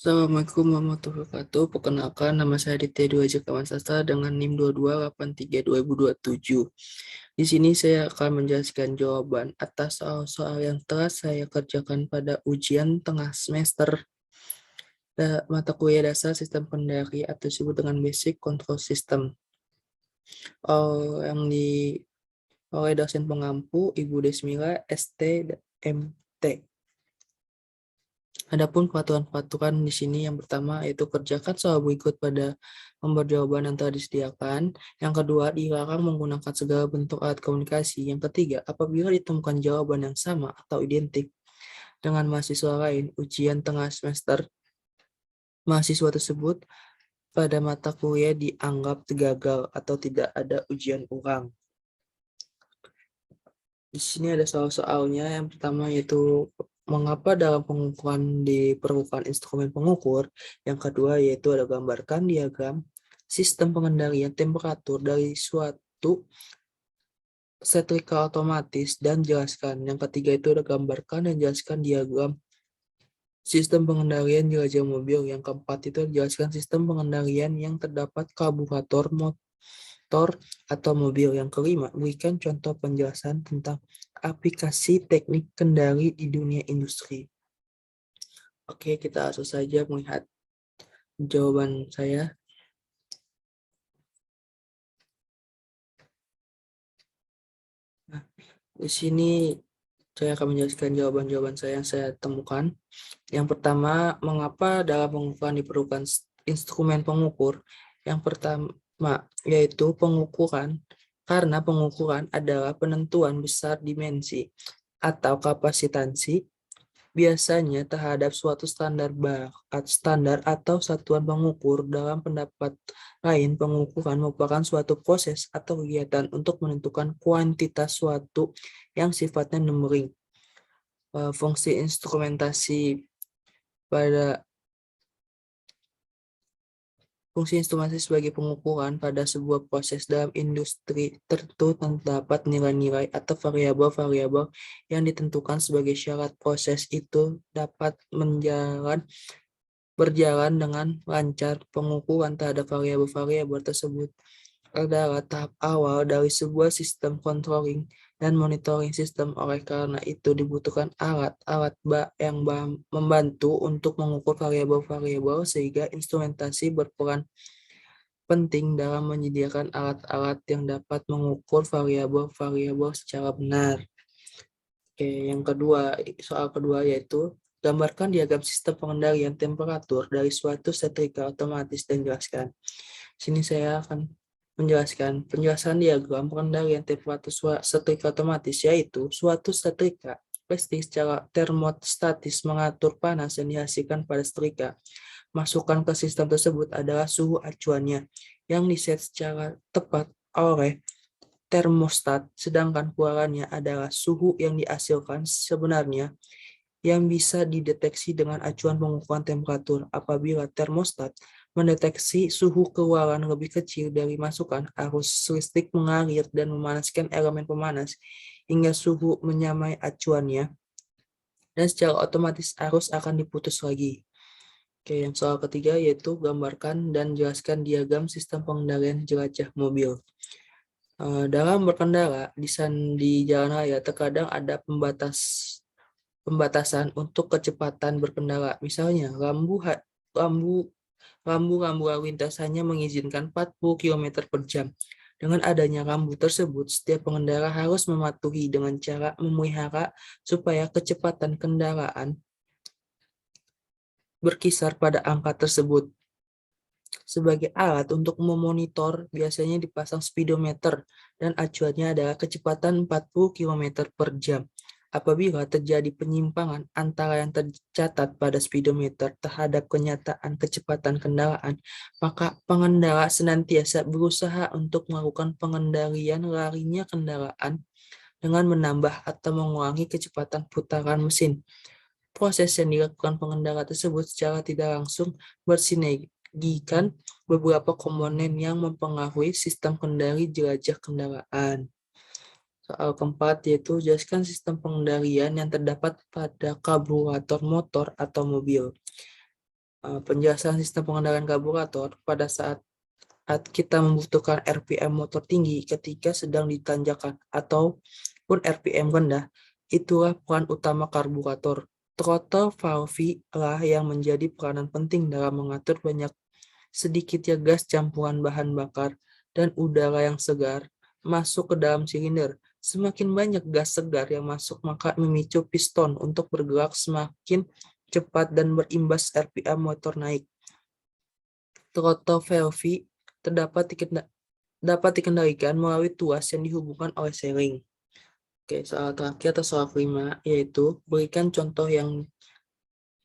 Assalamualaikum warahmatullahi wabarakatuh. Perkenalkan, nama saya Aditya Dwi Jakawan Sastra dengan NIM 2283-2027. Di sini saya akan menjelaskan jawaban atas soal-soal yang telah saya kerjakan pada ujian tengah semester mata kuliah dasar sistem kendali atau disebut dengan Basic Control System. Yang oleh dosen pengampu Ibu Desmila ST MT. Adapun peraturan-peraturan di sini yang pertama yaitu kerjakan soal berikut pada lembar jawaban yang telah disediakan. Yang kedua, dilarang menggunakan segala bentuk alat komunikasi. Yang ketiga, apabila ditemukan jawaban yang sama atau identik dengan mahasiswa lain, ujian tengah semester mahasiswa tersebut pada mata kuliah dianggap gagal atau tidak ada ujian ulang. Di sini ada soal-soalnya. Yang pertama yaitu mengapa dalam pengukuran diperlukan instrumen pengukur. Yang kedua yaitu ada gambarkan diagram sistem pengendalian temperatur dari suatu setrika otomatis dan jelaskan. Yang ketiga itu ada gambarkan dan jelaskan diagram sistem pengendalian jelajah mobil. Yang keempat itu jelaskan sistem pengendalian yang terdapat karburator motor atau mobil. Yang kelima, berikan contoh penjelasan tentang aplikasi teknik kendali di dunia industri. Oke, kita langsung saja melihat jawaban saya. Nah, di sini saya akan menjelaskan jawaban-jawaban saya yang saya temukan. Yang pertama, mengapa dalam pengukuran diperlukan instrumen pengukur? Yang pertama, yaitu pengukuran. Karena pengukuran adalah penentuan besar dimensi atau kapasitansi biasanya terhadap suatu standar atau satuan pengukur. Dalam pendapat lain, pengukuran merupakan suatu proses atau kegiatan untuk menentukan kuantitas suatu yang sifatnya numerik. Fungsi instrumentasi sebagai pengukuran pada sebuah proses dalam industri tertentu terdapat nilai-nilai atau variabel-variabel yang ditentukan sebagai syarat proses itu dapat berjalan dengan lancar. Pengukuran terhadap variabel-variabel tersebut adalah tahap awal dari sebuah sistem controlling dan monitoring sistem. Oleh karena itu dibutuhkan alat-alat yang membantu untuk mengukur variabel-variabel, sehingga instrumentasi berperan penting dalam menyediakan alat-alat yang dapat mengukur variabel-variabel secara benar. Oke, yang kedua, soal kedua yaitu gambarkan diagram sistem pengendalian temperatur dari suatu setrika otomatis dan jelaskan. Sini saya akan menjelaskan penjelasan diagram pengendalian temperatur setrika otomatis, yaitu suatu setrika listrik secara termostatis mengatur panas yang dihasilkan pada setrika. Masukkan ke sistem tersebut adalah suhu acuannya yang diset secara tepat oleh termostat, sedangkan keluarannya adalah suhu yang dihasilkan sebenarnya yang bisa dideteksi dengan acuan pengukuran temperatur. Apabila termostat mendeteksi suhu keluaran lebih kecil dari masukan, arus listrik mengalir dan memanaskan elemen pemanas hingga suhu menyamai acuannya, dan secara otomatis arus akan diputus lagi. Oke, yang soal ketiga yaitu gambarkan dan jelaskan diagram sistem pengendalian jelajah mobil. Dalam berkendara di jalan raya terkadang ada pembatasan untuk kecepatan berkendara. Misalnya lampu lalu lintas hanya mengizinkan 40 km per jam. Dengan adanya rambu tersebut, setiap pengendara harus mematuhi dengan cara memelihara supaya kecepatan kendaraan berkisar pada angka tersebut. Sebagai alat untuk memonitor, biasanya dipasang speedometer dan acuannya adalah kecepatan 40 km per jam. Apabila terjadi penyimpangan antara yang tercatat pada speedometer terhadap kenyataan kecepatan kendaraan, maka pengendara senantiasa berusaha untuk melakukan pengendalian larinya kendaraan dengan menambah atau mengurangi kecepatan putaran mesin. Proses yang dilakukan pengendara tersebut secara tidak langsung bersinergikan beberapa komponen yang mempengaruhi sistem kendali jelajah kendaraan. Soal keempat yaitu jelaskan sistem pengendalian yang terdapat pada karburator motor atau mobil. Penjelasan sistem pengendalian karburator pada saat kita membutuhkan RPM motor tinggi ketika sedang ditanjakan ataupun RPM rendah, itulah peran utama karburator. Throttle valve lah yang menjadi peranan penting dalam mengatur sedikitnya gas campuran bahan bakar dan udara yang segar masuk ke dalam silinder. Semakin banyak gas segar yang masuk, maka memicu piston untuk bergerak semakin cepat dan berimbas RPM motor naik. Throttle valve dapat dikendalikan melalui tuas yang dihubungkan oleh seling. Oke, soal terakhir atau soal kelima, yaitu berikan contoh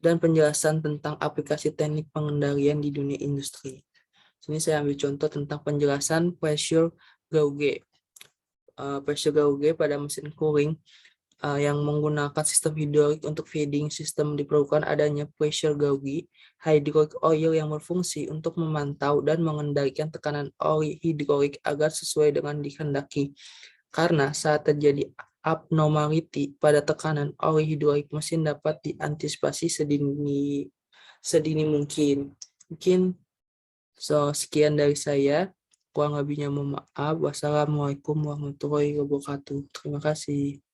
dan penjelasan tentang aplikasi teknik pengendalian di dunia industri. Sini saya ambil contoh tentang penjelasan pressure gauge. Pressure gauge pada mesin cooling yang menggunakan sistem hidrolik untuk feeding system diperlukan adanya pressure gauge hydraulic oil yang berfungsi untuk memantau dan mengendalikan tekanan oli hidrolik agar sesuai dengan dikehendaki. Karena saat terjadi abnormality pada tekanan oli hidrolik, mesin dapat diantisipasi sedini mungkin. Sekian dari saya. Kurang lebihnya mohon maaf. Wassalamualaikum warahmatullahi wabarakatuh. Terima kasih.